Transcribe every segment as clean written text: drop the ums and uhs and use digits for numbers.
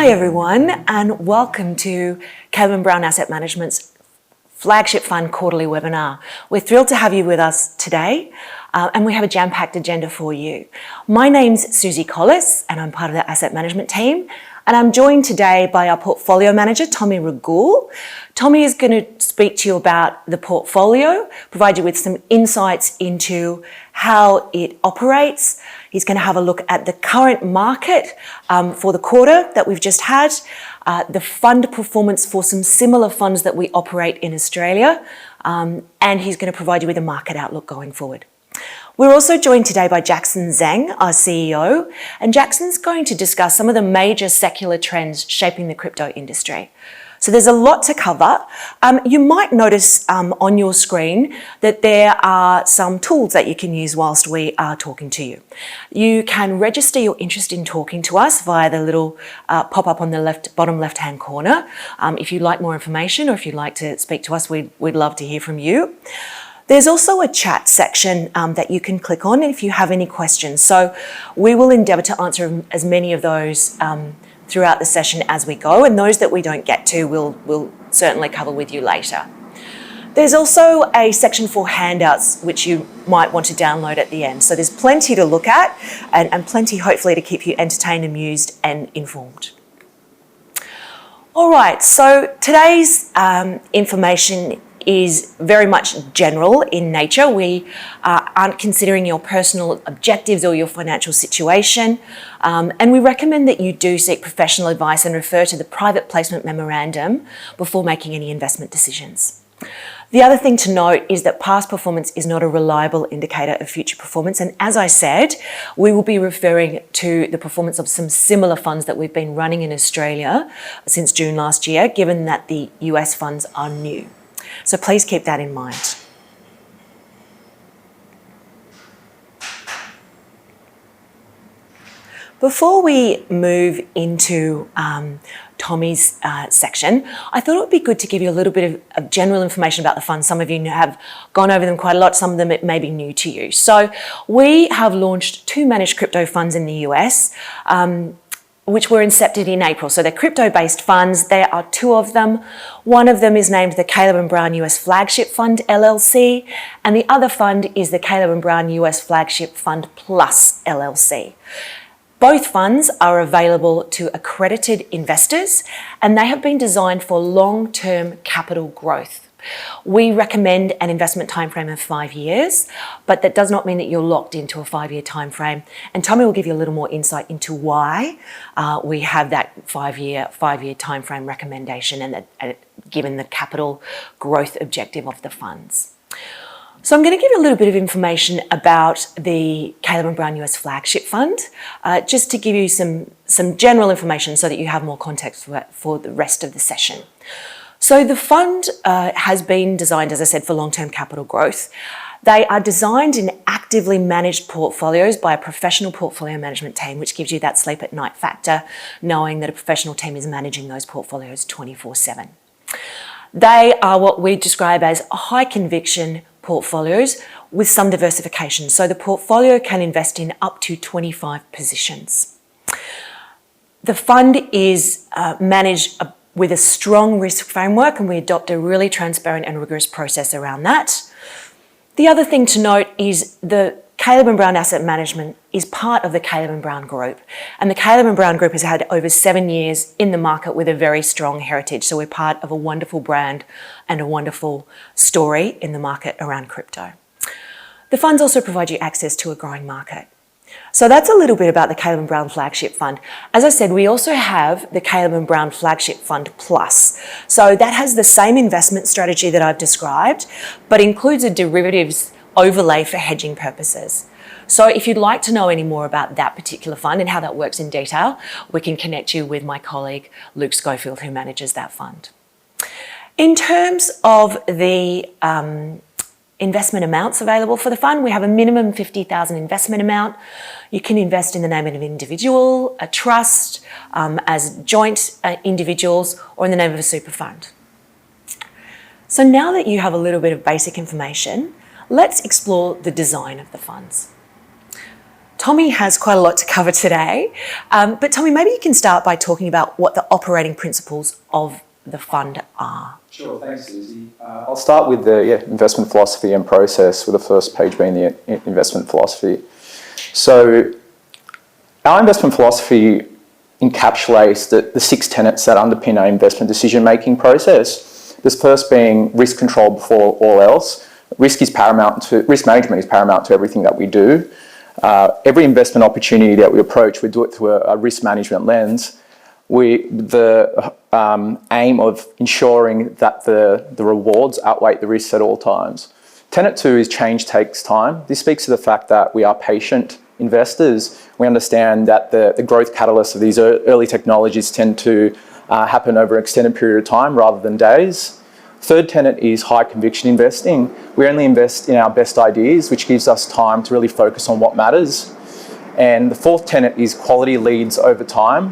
Hi everyone, and welcome to Caleb Brown Asset Management's Flagship Fund quarterly webinar. We're thrilled to have you with us today, and we have a jam-packed agenda for you. My name's Susie Collis, and I'm part of the asset management team, and I'm joined today by our portfolio manager, Tommy Ragul. Tommy is going to speak to you about the portfolio, provide you with some insights into how it operates. He's going to have a look at the current market for the quarter that we've just had, the fund performance for some similar funds that we operate in Australia, and he's going to provide you with a market outlook going forward. We're also joined today by Jackson Zhang, our CEO, and Jackson's going to discuss some of the major secular trends shaping the crypto industry. So there's a lot to cover. You might notice on your screen that there are some tools that you can use whilst we are talking to you. You can register your interest in talking to us via the little pop-up on the bottom left-hand corner. If you'd like more information or if you'd like to speak to us, we'd love to hear from you. There's also a chat section that you can click on if you have any questions. So we will endeavour to answer as many of those throughout the session as we go, and those that we don't get to, we'll certainly cover with you later. There's also a section for handouts, which you might want to download at the end. So there's plenty to look at and plenty, hopefully, to keep you entertained, amused and informed. All right, so today's information is very much general in nature. We aren't considering your personal objectives or your financial situation, and we recommend that you do seek professional advice and refer to the private placement memorandum before making any investment decisions. The other thing to note is that past performance is not a reliable indicator of future performance, and as I said, we will be referring to the performance of some similar funds that we've been running in Australia since June last year, given that the US funds are new. So please keep that in mind. Before we move into Tommy's section, I thought it would be good to give you a little bit of general information about the fund. Some of you have gone over them quite a lot, some of them it may be new to you. So we have launched 2 managed crypto funds in the US, which were incepted in April. So they're crypto-based funds. There are 2 of them. One of them is named the Caleb Brown US Flagship Fund LLC, and the other fund is the Caleb Brown US Flagship Fund Plus LLC. Both funds are available to accredited investors, and they have been designed for long-term capital growth. We recommend an investment timeframe of 5 years, but that does not mean that you're locked into a 5-year timeframe. And Tommy will give you a little more insight into why we have that 5-year timeframe recommendation, and given the capital growth objective of the funds. So I'm going to give you a little bit of information about the Caleb Brown US Flagship Fund, just to give you some general information so that you have more context for the rest of the session. So the fund has been designed, as I said, for long-term capital growth. They are designed in actively managed portfolios by a professional portfolio management team, which gives you that sleep at night factor, knowing that a professional team is managing those portfolios 24/7. They are what we describe as high conviction portfolios with some diversification. So the portfolio can invest in up to 25 positions. The fund is managed with a strong risk framework, and we adopt a really transparent and rigorous process around that. The other thing to note is the Caleb Brown Asset Management is part of the Caleb Brown Group, and the Caleb Brown Group has had over 7 years in the market with a very strong heritage. So we're part of a wonderful brand and a wonderful story in the market around crypto. The funds also provide you access to a growing market. So that's a little bit about the Caleb Brown Flagship Fund. As I said, we also have the Caleb Brown Flagship Fund Plus. So that has the same investment strategy that I've described, but includes a derivatives overlay for hedging purposes. So if you'd like to know any more about that particular fund and how that works in detail, we can connect you with my colleague, Luke Schofield, who manages that fund. In terms of the investment amounts available for the fund, we have a minimum 50,000 investment amount. You can invest in the name of an individual, a trust, as joint individuals, or in the name of a super fund. So now that you have a little bit of basic information, let's explore the design of the funds. Tommy has quite a lot to cover today, but Tommy, maybe you can start by talking about what the operating principles of the fund are. Sure, thanks, Susie. I'll start with the investment philosophy and process, with the first page being the investment philosophy. So our investment philosophy encapsulates the 6 tenets that underpin our investment decision-making process. This first being risk control before all else. Risk management is paramount to everything that we do. Every investment opportunity that we approach, we do it through a risk management lens. The aim of ensuring that the rewards outweigh the risks at all times. Tenet 2 is change takes time. This speaks to the fact that we are patient investors. We understand that the growth catalysts of these early technologies tend to happen over an extended period of time rather than days. Third tenet is high conviction investing. We only invest in our best ideas, which gives us time to really focus on what matters. And the fourth tenet is quality leads over time,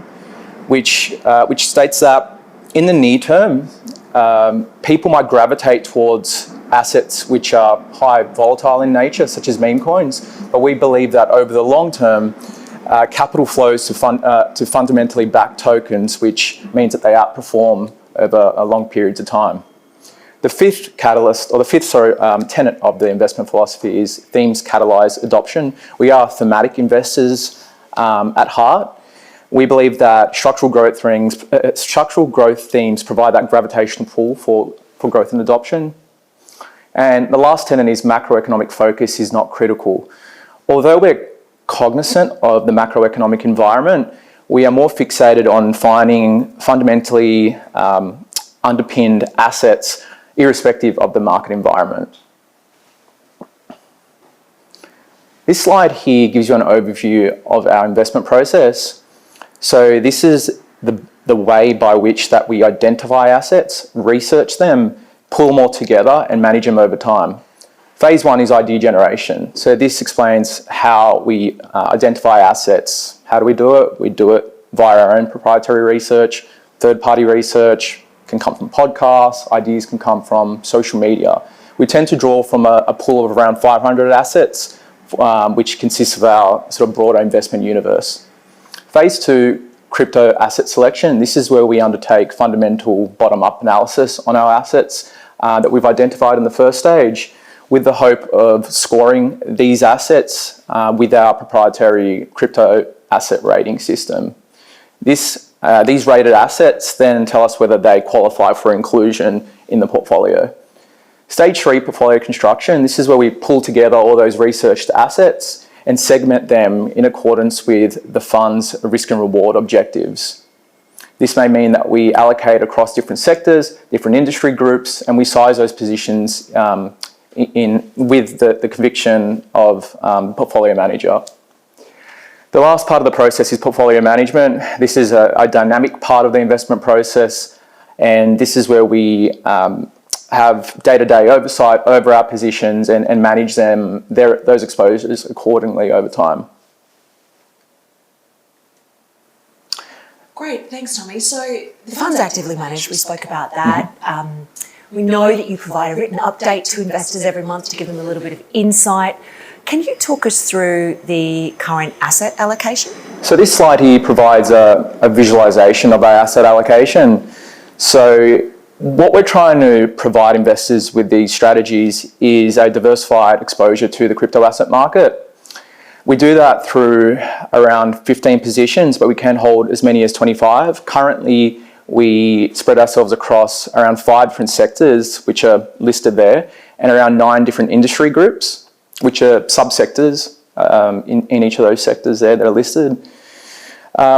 which states that in the near term, people might gravitate towards assets which are high volatile in nature, such as meme coins. But we believe that over the long term, capital flows to fundamentally back tokens, which means that they outperform over long periods of time. The fifth tenet of the investment philosophy is themes catalyze adoption. We are thematic investors at heart. We believe that structural growth themes provide that gravitational pull for growth and adoption. And the last tenet is macroeconomic focus is not critical. Although we're cognizant of the macroeconomic environment, we are more fixated on finding fundamentally underpinned assets irrespective of the market environment. This slide here gives you an overview of our investment process. So this is the way by which that we identify assets, research them, pull them all together and manage them over time. Phase 1 is idea generation. So this explains how we identify assets. How do we do it? We do it via our own proprietary research, third-party research, can come from podcasts, ideas can come from social media. We tend to draw from a pool of around 500 assets, which consists of our sort of broader investment universe. Phase 2, crypto asset selection. This is where we undertake fundamental bottom-up analysis on our assets that we've identified in the first stage, with the hope of scoring these assets with our proprietary crypto asset rating system. These rated assets then tell us whether they qualify for inclusion in the portfolio. Stage 3, portfolio construction. This is where we pull together all those researched assets and segment them in accordance with the fund's risk and reward objectives. This may mean that we allocate across different sectors, different industry groups, and we size those positions with the conviction of portfolio manager. The last part of the process is portfolio management. This is a dynamic part of the investment process, and this is where we have day-to-day oversight over our positions and manage those exposures accordingly over time. Great, thanks Tommy. So the fund's actively managed, we spoke about that. We know that you provide a written update to investors every month to give them a little bit of insight. Can you talk us through the current asset allocation? So this slide here provides a visualization of our asset allocation. So what we're trying to provide investors with these strategies is a diversified exposure to the crypto asset market. We do that through around 15 positions, but we can hold as many as 25. Currently, we spread ourselves across around 5 different sectors, which are listed there, and around 9 different industry groups, which are subsectors in each of those sectors there that are listed.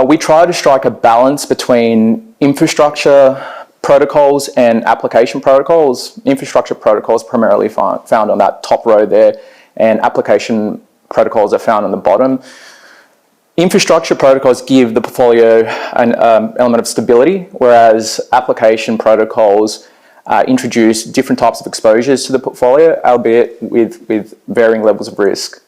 We try to strike a balance between infrastructure protocols and application protocols. Infrastructure protocols primarily found on that top row there, and application protocols are found on the bottom. Infrastructure protocols give the portfolio an element of stability, whereas application protocols introduce different types of exposures to the portfolio, albeit with varying levels of risk.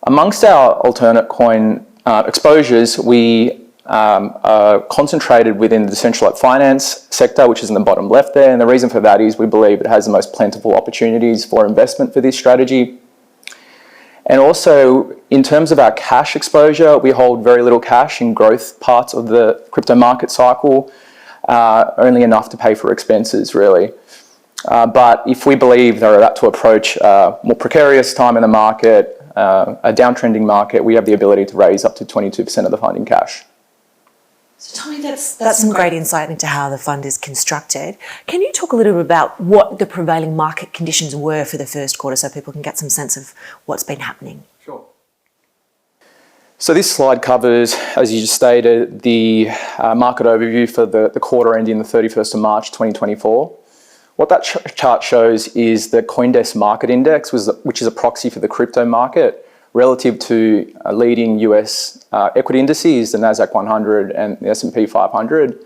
Amongst our alternate coin exposures, we are concentrated within the decentralized finance sector, which is in the bottom left there, and the reason for that is we believe it has the most plentiful opportunities for investment for this strategy. And also, in terms of our cash exposure, we hold very little cash in growth parts of the crypto market cycle, only enough to pay for expenses, really. But if we believe they're about to approach a more precarious time in the market, a downtrending market, we have the ability to raise up to 22% of the fund in cash. So Tommy, that's some great insight into how the fund is constructed. Can you talk a little bit about what the prevailing market conditions were for the first quarter so people can get some sense of what's been happening? Sure. So this slide covers, as you just stated, the market overview for the quarter ending the 31st of March 2024. What that chart shows is the CoinDesk Market Index, which is a proxy for the crypto market, relative to leading US equity indices, the NASDAQ 100 and the S&P 500.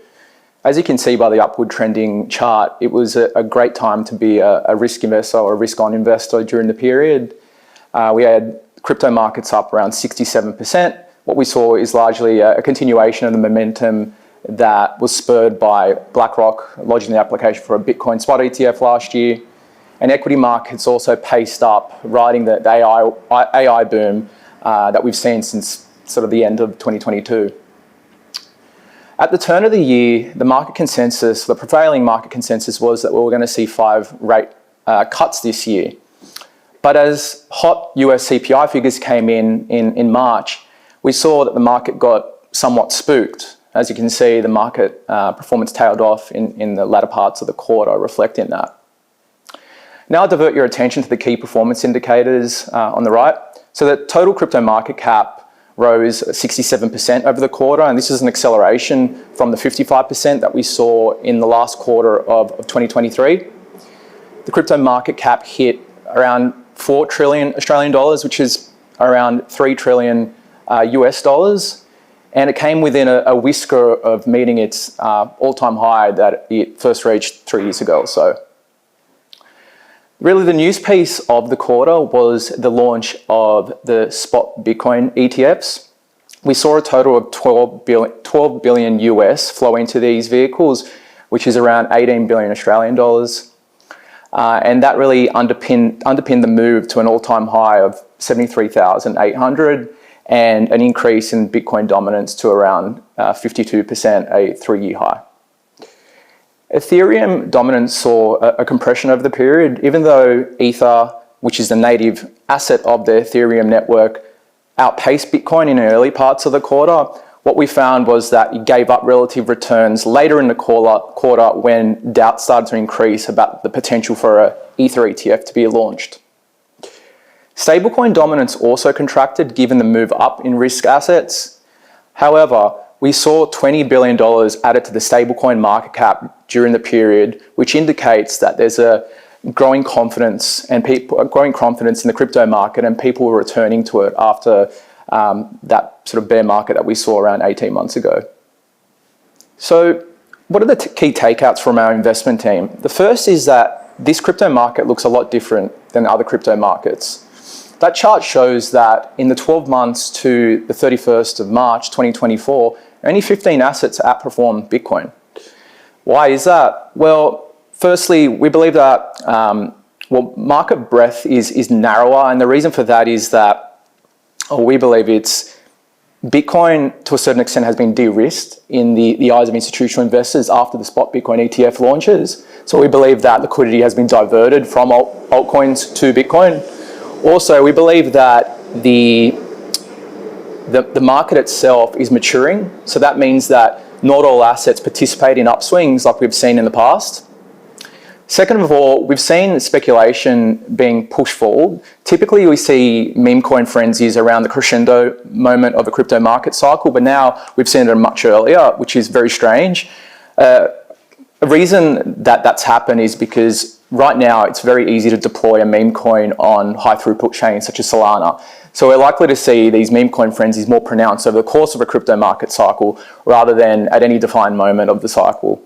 As you can see by the upward trending chart, it was a great time to be a risk investor or a risk-on investor during the period. We had crypto markets up around 67%. What we saw is largely a continuation of the momentum that was spurred by BlackRock lodging the application for a Bitcoin spot ETF last year. And equity markets also paced up, riding the AI boom that we've seen since sort of the end of 2022. At the turn of the year, the market consensus, the prevailing market consensus was that we were going to see 5 rate cuts this year. But as hot US CPI figures came in March, we saw that the market got somewhat spooked. As you can see, the market performance tailed off in the latter parts of the quarter, reflecting that. Now I'll divert your attention to the key performance indicators on the right. So the total crypto market cap rose 67% over the quarter, and this is an acceleration from the 55% that we saw in the last quarter of 2023. The crypto market cap hit around 4 trillion Australian dollars, which is around 3 trillion US dollars. And it came within a whisker of meeting its all-time high that it first reached 3 years ago or so. Really, the news piece of the quarter was the launch of the spot Bitcoin ETFs. We saw a total of 12 billion US flow into these vehicles, which is around 18 billion Australian dollars. And that really underpinned the move to an all-time high of 73,800 and an increase in Bitcoin dominance to around 52%, a 3-year high. Ethereum dominance saw a compression over the period, even though Ether, which is the native asset of the Ethereum network, outpaced Bitcoin in the early parts of the quarter. What we found was that it gave up relative returns later in the quarter when doubt started to increase about the potential for an Ether ETF to be launched. Stablecoin dominance also contracted given the move up in risk assets. However, we saw $20 billion added to the stablecoin market cap during the period, which indicates that there's a growing confidence in the crypto market, and people were returning to it after that sort of bear market that we saw around 18 months ago. So what are the key takeouts from our investment team? The first is that this crypto market looks a lot different than other crypto markets. That chart shows that in the 12 months to the 31st of March 2024, only 15 assets outperformed Bitcoin. Why is that? Well, firstly, we believe that market breadth is narrower, and the reason for that is that we believe it's Bitcoin to a certain extent has been de-risked in the eyes of institutional investors after the spot Bitcoin ETF launches. So we believe that liquidity has been diverted from altcoins to Bitcoin. Also, we believe that the market itself is maturing. So that means that not all assets participate in upswings like we've seen in the past. Second of all, we've seen speculation being pushed forward. Typically, we see meme coin frenzies around the crescendo moment of a crypto market cycle, but now we've seen it much earlier, which is very strange. A reason that that's happened is because right now it's very easy to deploy a meme coin on high throughput chains such as Solana. So we're likely to see these meme coin frenzies more pronounced over the course of a crypto market cycle rather than at any defined moment of the cycle.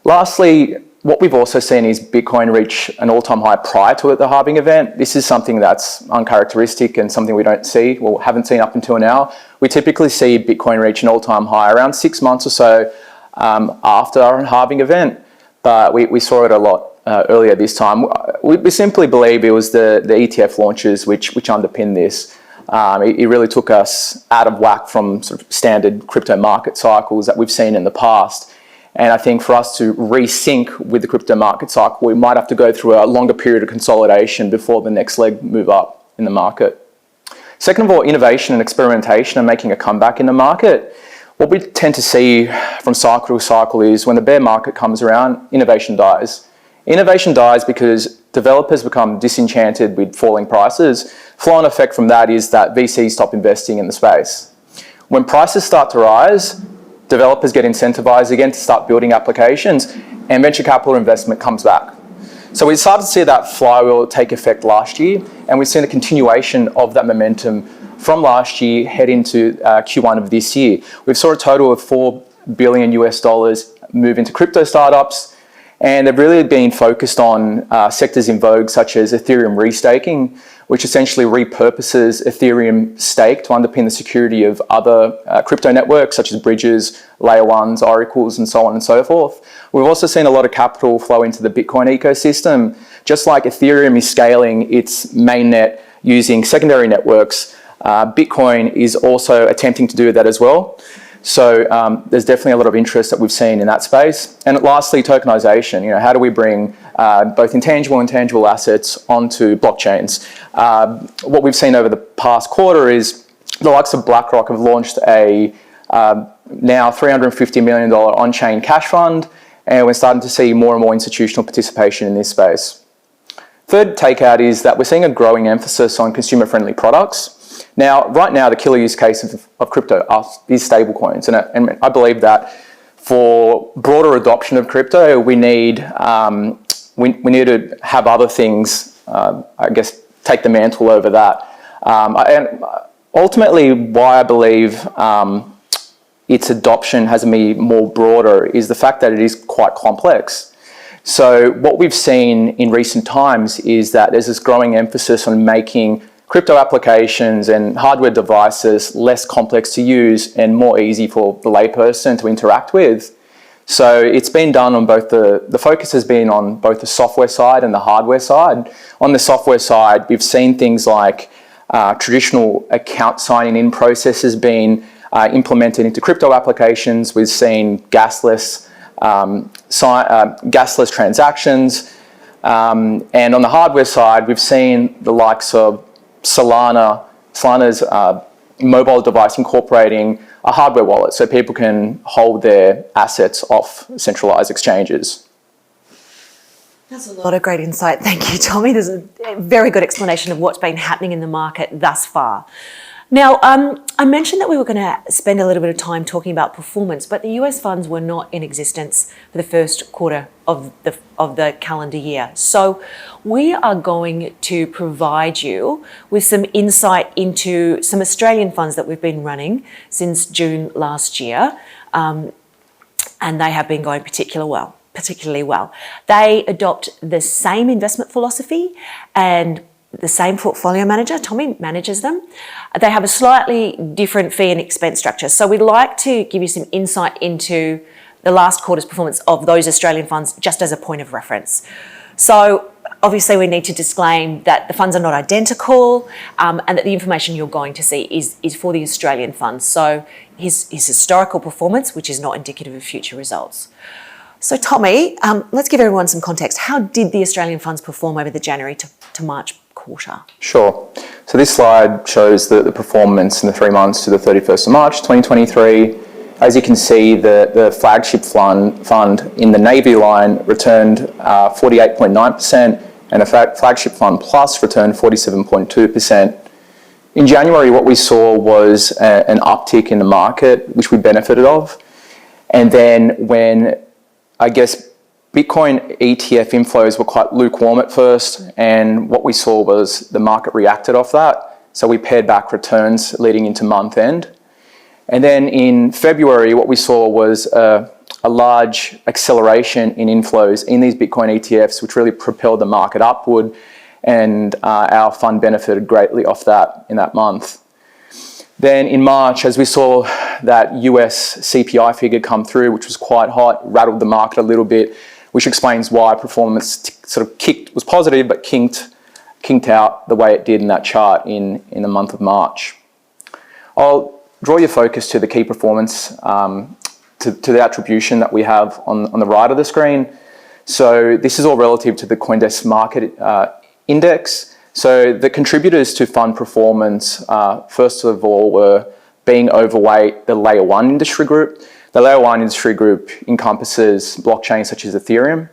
Lastly, what we've also seen is Bitcoin reach an all-time high prior to the halving event. This is something that's uncharacteristic and something we don't see, or haven't seen up until now. We typically see Bitcoin reach an all-time high around 6 months or so after a halving event, but we saw it a lot earlier this time. We simply believe it was the ETF launches which underpinned this. It really took us out of whack from sort of standard crypto market cycles that we've seen in the past. And I think for us to resync with the crypto market cycle, we might have to go through a longer period of consolidation before the next leg move up in the market. Second of all, innovation and experimentation are making a comeback in the market. What we tend to see from cycle to cycle is when the bear market comes around, innovation dies. Innovation dies because developers become disenchanted with falling prices. Flow-on effect from that is that VCs stop investing in the space. When prices start to rise, developers get incentivized again to start building applications, and venture capital investment comes back. So we started to see that flywheel take effect last year, and we've seen a continuation of that momentum from last year head into Q1 of this year. We've saw a total of $4 billion move into crypto startups, and they've really been focused on sectors in vogue such as Ethereum restaking, which essentially repurposes Ethereum stake to underpin the security of other crypto networks such as bridges, layer ones, oracles, and so on and so forth. We've also seen a lot of capital flow into the Bitcoin ecosystem. Just like Ethereum is scaling its mainnet using secondary networks, Bitcoin is also attempting to do that as well. So there's definitely a lot of interest that we've seen in that space. And lastly, tokenization. How do we bring both intangible and tangible assets onto blockchains? What we've seen over the past quarter is the likes of BlackRock have launched a now $350 million on-chain cash fund, and we're starting to see more and more institutional participation in this space. Third takeout is that we're seeing a growing emphasis on consumer-friendly products. Now, right now, the killer use case of crypto is stablecoins, and I believe that for broader adoption of crypto, we need to have other things, I guess, take the mantle over that. And ultimately, why I believe its adoption has to be more broader is the fact that it is quite complex. So what we've seen in recent times is that there's this growing emphasis on making crypto applications and hardware devices less complex to use and more easy for the layperson to interact with. So it's been done on both the focus has been on both the software side and the hardware side. On the software side, we've seen things like traditional account signing in processes being implemented into crypto applications. We've seen gasless transactions. And on the hardware side, we've seen the likes of Solana's mobile device incorporating a hardware wallet so people can hold their assets off centralized exchanges. That's a lot of great insight. Thank you, Tommy. There's a very good explanation of what's been happening in the market thus far. Now, I mentioned that we were going to spend a little bit of time talking about performance, but the US funds were not in existence for the first quarter of the calendar year. So we are going to provide you with some insight into some Australian funds that we've been running since June last year, and they have been going particularly well. They adopt the same investment philosophy and the same portfolio manager. Tommy manages them. They have a slightly different fee and expense structure. So we'd like to give you some insight into the last quarter's performance of those Australian funds just as a point of reference. So obviously we need to disclaim that the funds are not identical and that the information you're going to see is for the Australian funds. So his historical performance, which is not indicative of future results. So Tommy, let's give everyone some context. How did the Australian funds perform over the January to March quarter? Sure. So this slide shows the performance in the 3 months to the 31st of March 2023. As you can see, the flagship fund in the navy line returned 48.9%, and a flagship fund plus returned 47.2%. In January, what we saw was an uptick in the market, which we benefited of. And then when, I guess, Bitcoin ETF inflows were quite lukewarm at first, and what we saw was the market reacted off that. So we pared back returns leading into month end. And then in February, what we saw was a large acceleration in inflows in these Bitcoin ETFs, which really propelled the market upward, and our fund benefited greatly off that in that month. Then in March, as we saw that US CPI figure come through, which was quite hot, rattled the market a little bit, which explains why performance sort of was positive, but kinked out the way it did in that chart in the month of March. I'll draw your focus to the key performance, to the attribution that we have on the right of the screen. So this is all relative to the CoinDesk Market Index. So the contributors to fund performance, first of all, were being overweight the layer 1 industry group. The layer 1 industry group encompasses blockchains such as Ethereum.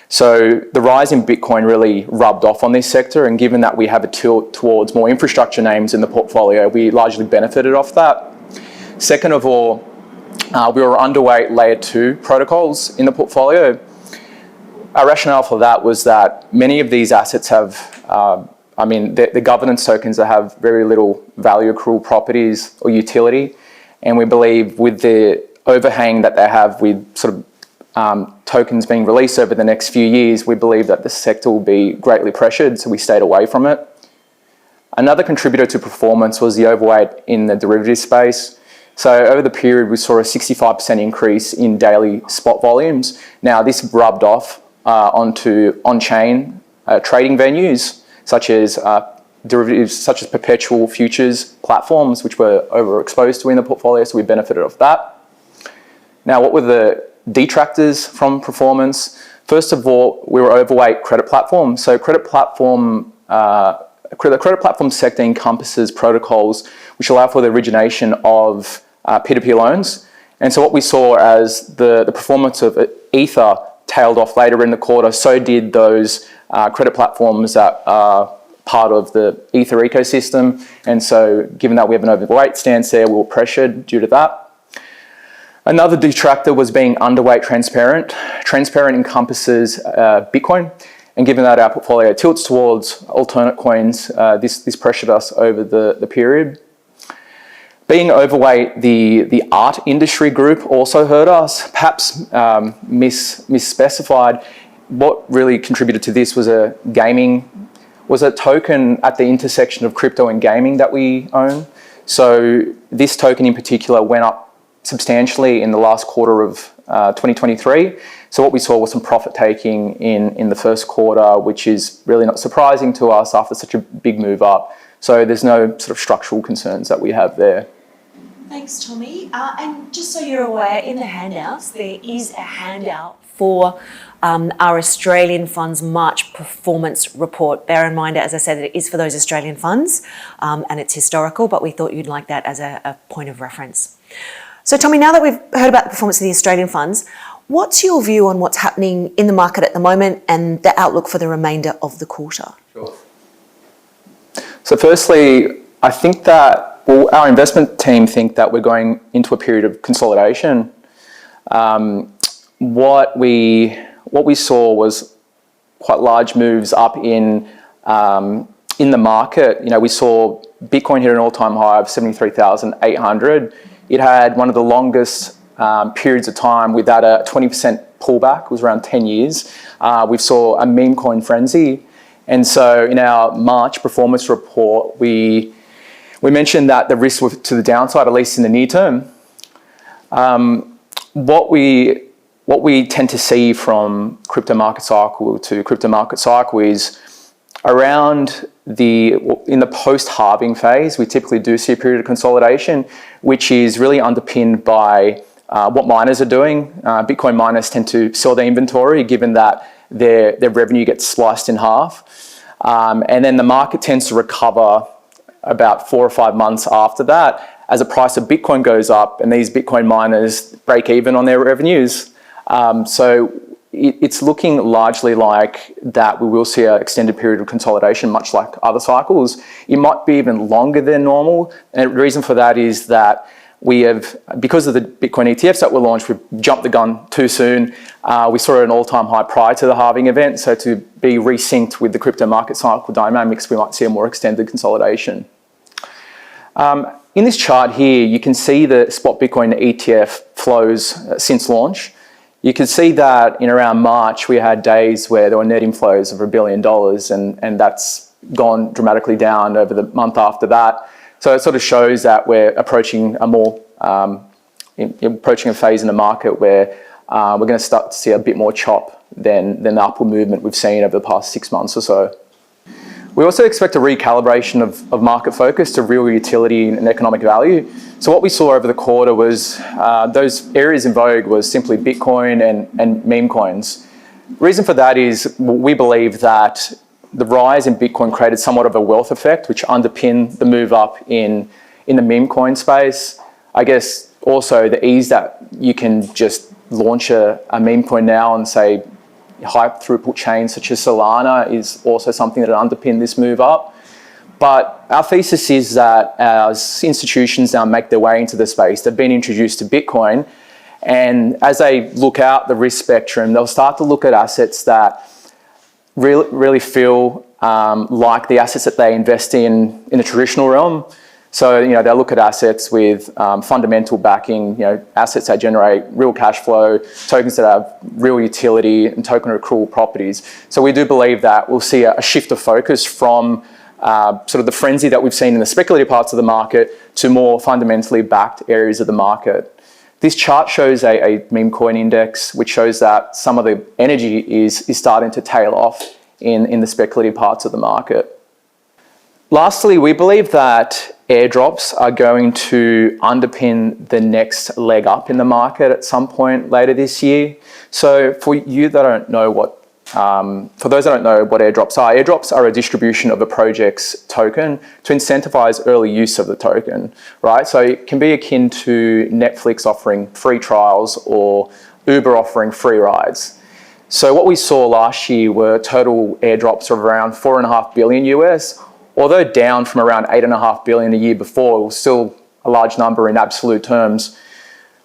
So the rise in Bitcoin really rubbed off on this sector, and given that we have a tilt towards more infrastructure names in the portfolio, we largely benefited off that. Second of all, we were underweight layer 2 protocols in the portfolio. Our rationale for that was that many of these assets have, the governance tokens that have very little value accrual properties or utility, and we believe with the overhang that they have with sort of tokens being released over the next few years, we believe that the sector will be greatly pressured, so we stayed away from it. Another contributor to performance was the overweight in the derivative space. So over the period, we saw a 65% increase in daily spot volumes. Now, this rubbed off onto on-chain trading venues, such as derivatives, such as perpetual futures platforms, which were overexposed to in the portfolio, so we benefited off that. Now, what were the detractors from performance? First of all, we were overweight credit platforms. So the credit platform sector encompasses protocols which allow for the origination of P2P loans. And so what we saw as the performance of Ether tailed off later in the quarter, so did those credit platforms that are part of the Ether ecosystem. And so given that we have an overweight stance there, we were pressured due to that. Another detractor was being underweight transparent. Transparent encompasses Bitcoin, and given that our portfolio tilts towards alternate coins, this pressured us over the period. Being overweight the art industry group also hurt us, perhaps misspecified. What really contributed to this was a token at the intersection of crypto and gaming that we own. So this token in particular went up substantially in the last quarter of 2023. So what we saw was some profit taking in the first quarter, which is really not surprising to us after such a big move up. So there's no sort of structural concerns that we have there. Thanks, Tommy. And just so you're aware, in the handouts, there is a handout for our Australian funds March performance report. Bear in mind, as I said, it is for those Australian funds and it's historical, but we thought you'd like that as a point of reference. So Tommy, now that we've heard about the performance of the Australian funds, what's your view on what's happening in the market at the moment and the outlook for the remainder of the quarter? Sure. So firstly, I think that, our investment team think that we're going into a period of consolidation. What we saw was quite large moves up in the market. You know, we saw Bitcoin hit an all-time high of 73,800. It had one of the longest periods of time without a 20% pullback. It was around 10 years. We saw a meme coin frenzy. And so in our March performance report, we mentioned that the risks were to the downside, at least in the near term. What we tend to see from crypto market cycle to crypto market cycle is around in the post-halving phase, we typically do see a period of consolidation, which is really underpinned by what miners are doing. Bitcoin miners tend to sell their inventory, given that their revenue gets sliced in half. And then the market tends to recover about 4 or 5 months after that, as the price of Bitcoin goes up and these Bitcoin miners break even on their revenues. So it's looking largely like that we will see an extended period of consolidation, much like other cycles. It might be even longer than normal. And the reason for that is that we have, because of the Bitcoin ETFs that were launched, we jumped the gun too soon. We saw an all-time high prior to the halving event. So to be resynced with the crypto market cycle dynamics, we might see a more extended consolidation. In this chart here, you can see the spot Bitcoin ETF flows since launch. You can see that in around March, we had days where there were net inflows of $1 billion, and that's gone dramatically down over the month after that. So it sort of shows that we're approaching a phase in the market where we're going to start to see a bit more chop than the upward movement we've seen over the past 6 months or so. We also expect a recalibration of market focus to real utility and economic value. So what we saw over the quarter was those areas in vogue was simply Bitcoin and meme coins. Reason for that is we believe that the rise in Bitcoin created somewhat of a wealth effect, which underpinned the move up in the meme coin space. I guess also the ease that you can just launch a meme coin now and say high throughput chains such as Solana is also something that underpinned this move up. But our thesis is that as institutions now make their way into the space, they've been introduced to Bitcoin, and as they look out the risk spectrum, they'll start to look at assets that really feel like the assets that they invest in the traditional realm. So, they'll look at assets with fundamental backing, assets that generate real cash flow, tokens that have real utility and token accrual properties. So we do believe that we'll see a shift of focus from sort of the frenzy that we've seen in the speculative parts of the market to more fundamentally backed areas of the market. This chart shows a meme coin index, which shows that some of the energy is starting to tail off in the speculative parts of the market. Lastly, we believe that airdrops are going to underpin the next leg up in the market at some point later this year. So for those that don't know what airdrops are a distribution of a project's token to incentivize early use of the token, right? So it can be akin to Netflix offering free trials or Uber offering free rides. So what we saw last year were total airdrops of around 4.5 billion US, although down from around 8.5 billion a year before. It was still a large number in absolute terms.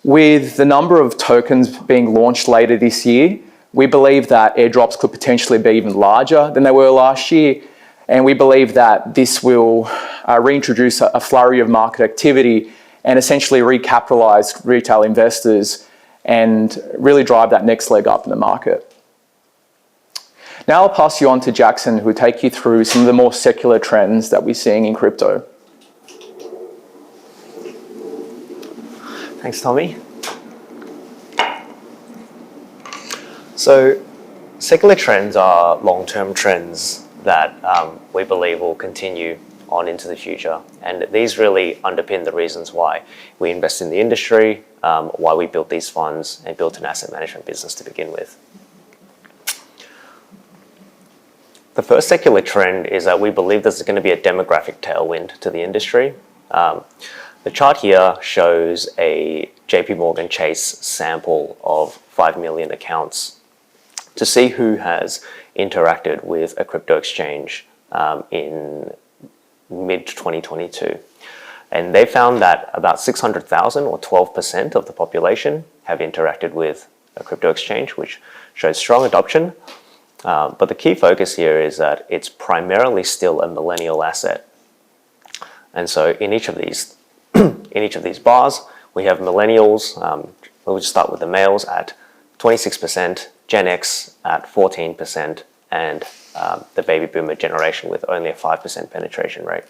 With the number of tokens being launched later this year, we believe that airdrops could potentially be even larger than they were last year. And we believe that this will reintroduce a flurry of market activity and essentially recapitalize retail investors and really drive that next leg up in the market. Now I'll pass you on to Jackson, who will take you through some of the more secular trends that we're seeing in crypto. Thanks, Tommy. So, secular trends are long-term trends that we believe will continue on into the future. And these really underpin the reasons why we invest in the industry, why we built these funds and built an asset management business to begin with. The first secular trend is that we believe there's going to be a demographic tailwind to the industry. The chart here shows a JP Morgan Chase sample of 5 million accounts to see who has interacted with a crypto exchange in mid-2022. And they found that about 600,000 or 12% of the population have interacted with a crypto exchange, which shows strong adoption. But the key focus here is that it's primarily still a millennial asset. And so in each of these bars, we have millennials. We'll just start with the males at 26%, Gen X at 14%, and the baby boomer generation with only a 5% penetration rate.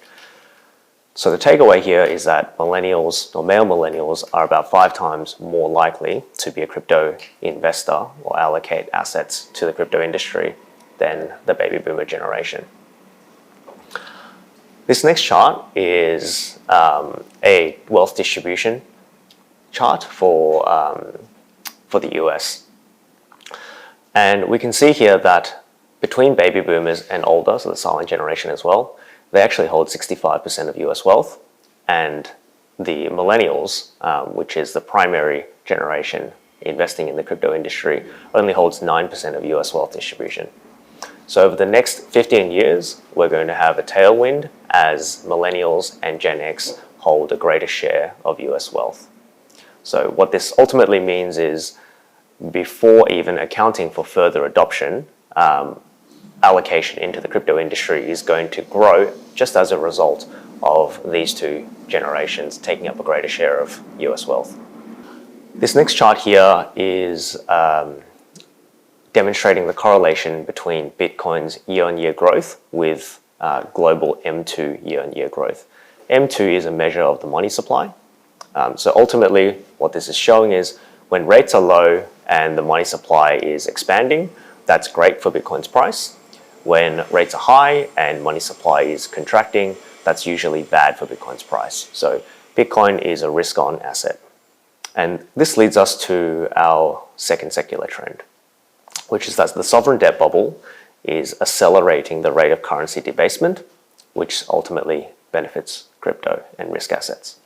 So the takeaway here is that millennials, or male millennials, are about 5 times more likely to be a crypto investor or allocate assets to the crypto industry than the baby boomer generation. This next chart is a wealth distribution chart for the US. And we can see here that between baby boomers and older, so the silent generation as well, they actually hold 65% of US wealth, and the millennials, which is the primary generation investing in the crypto industry, only holds 9% of US wealth distribution. So over the next 15 years, we're going to have a tailwind as millennials and Gen X hold a greater share of US wealth. So what this ultimately means is, before even accounting for further adoption, allocation into the crypto industry is going to grow just as a result of these two generations taking up a greater share of US wealth. This next chart here is demonstrating the correlation between Bitcoin's year-on-year growth with global M2 year-on-year growth. M2 is a measure of the money supply. So ultimately, what this is showing is when rates are low and the money supply is expanding, that's great for Bitcoin's price. When rates are high and money supply is contracting, that's usually bad for Bitcoin's price. So Bitcoin is a risk-on asset. And this leads us to our second secular trend, which is that the sovereign debt bubble is accelerating the rate of currency debasement, which ultimately benefits crypto and risk assets.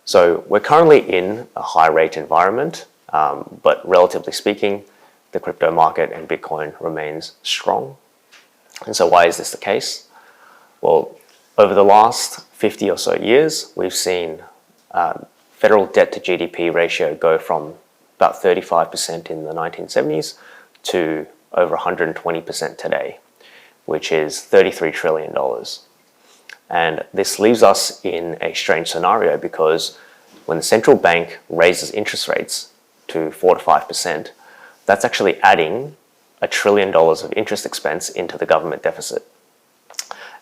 So we're currently in a high rate environment, but relatively speaking, the crypto market and Bitcoin remains strong. And so why is this the case? Well, over the last 50 or so years, we've seen federal debt to GDP ratio go from about 35% in the 1970s to over 120% today, which is $33 trillion. And this leaves us in a strange scenario because when the central bank raises interest rates to 4 to 5%, that's actually adding $1 trillion of interest expense into the government deficit.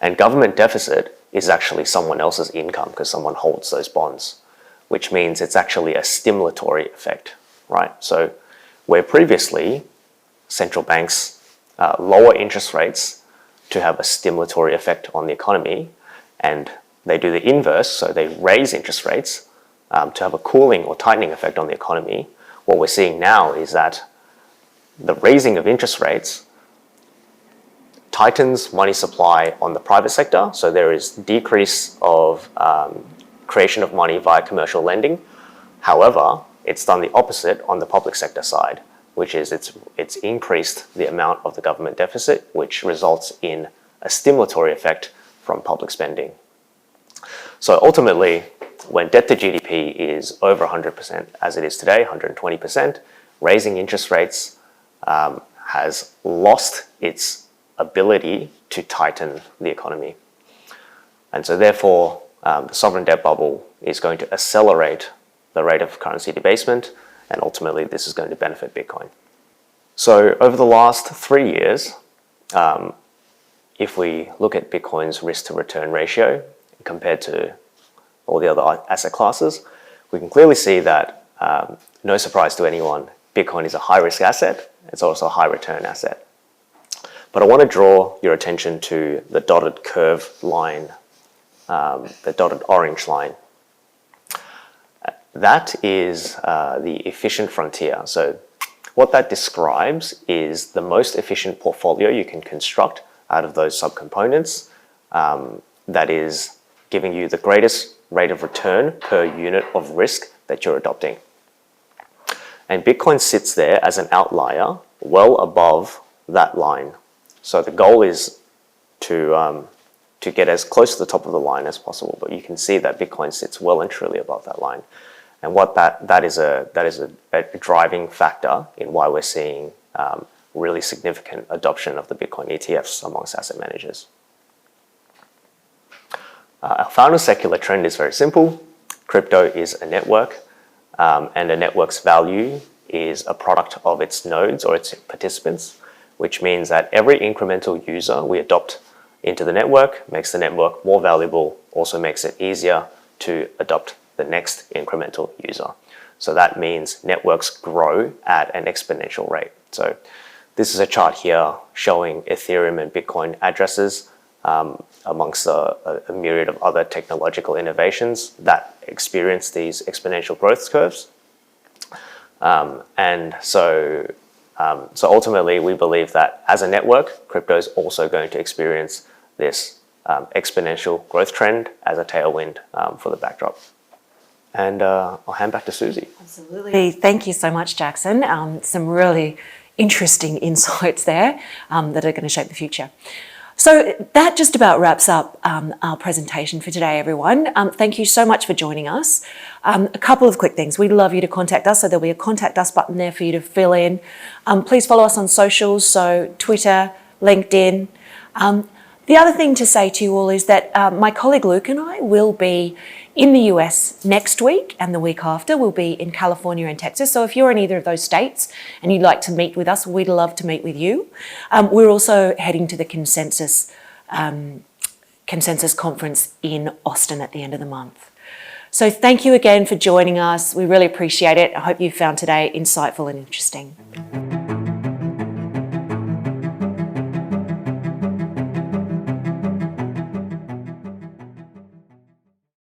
And government deficit is actually someone else's income because someone holds those bonds, which means it's actually a stimulatory effect, right? So where previously central banks lower interest rates to have a stimulatory effect on the economy, and they do the inverse, so they raise interest rates to have a cooling or tightening effect on the economy. What we're seeing now is that the raising of interest rates tightens money supply on the private sector, so there is decrease of creation of money via commercial lending. However, it's done the opposite on the public sector side, which is it's increased the amount of the government deficit, which results in a stimulatory effect from public spending. So ultimately, when debt to GDP is over 100%, as it is today, 120%, raising interest rates has lost its ability to tighten the economy. And so therefore, the sovereign debt bubble is going to accelerate the rate of currency debasement, and ultimately this is going to benefit Bitcoin. So over the last 3 years, if we look at Bitcoin's risk to return ratio compared to all the other asset classes, we can clearly see that, no surprise to anyone, Bitcoin is a high risk asset. It's also a high return asset. But I want to draw your attention to the dotted curve line, the dotted orange line. That is the efficient frontier. So what that describes is the most efficient portfolio you can construct out of those subcomponents that is giving you the greatest rate of return per unit of risk that you're adopting. And Bitcoin sits there as an outlier well above that line. So the goal is to get as close to the top of the line as possible, but you can see that Bitcoin sits well and truly above that line. And what that is a driving factor in why we're seeing really significant adoption of the Bitcoin ETFs amongst asset managers. Our final secular trend is very simple. Crypto is a network, and a network's value is a product of its nodes or its participants, which means that every incremental user we adopt into the network makes the network more valuable, also makes it easier to adopt the next incremental user. So that means networks grow at an exponential rate. So this is a chart here showing Ethereum and Bitcoin addresses amongst a myriad of other technological innovations that experience these exponential growth curves. So ultimately, we believe that as a network, crypto is also going to experience this exponential growth trend as a tailwind for the backdrop. And I'll hand back to Susie. Absolutely. Thank you so much, Jackson. Some really interesting insights there that are going to shape the future. So that just about wraps up our presentation for today, everyone. Thank you so much for joining us. A couple of quick things. We'd love you to contact us, so there'll be a contact us button there for you to fill in. Please follow us on socials, so Twitter, LinkedIn. The other thing to say to you all is that my colleague Luke and I will be in the US next week, and the week after we'll be in California and Texas. So if you're in either of those states and you'd like to meet with us, we'd love to meet with you. We're also heading to the Consensus Conference in Austin at the end of the month. So thank you again for joining us. We really appreciate it. I hope you found today insightful and interesting.